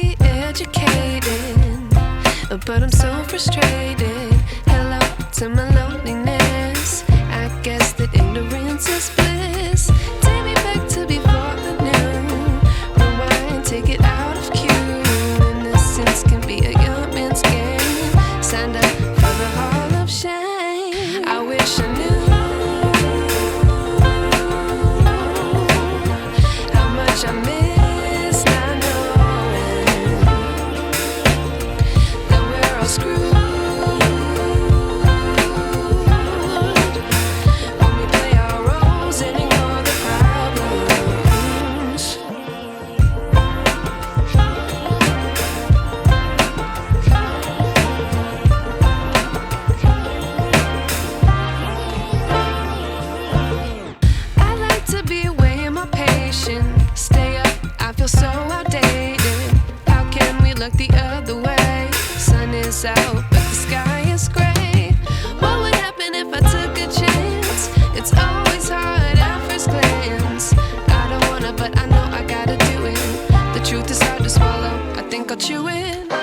be educated, but I'm so frustrated. Hello to my loneliness. I guess that ignorance is bliss. Take me back to before I knew. Rewind, take it out of cue. Innocence can be a young man's game. Signed up for the hall of shame. I wish I knew how much I miss not knowing that we're all screwed. Stay up, I feel so outdated. How can we look the other way? Sun is out, but the sky is gray. What would happen if I took a chance? It's always hard at first glance. I don't wanna, but I know I gotta do it. The truth is hard to swallow, I think I'll chew it.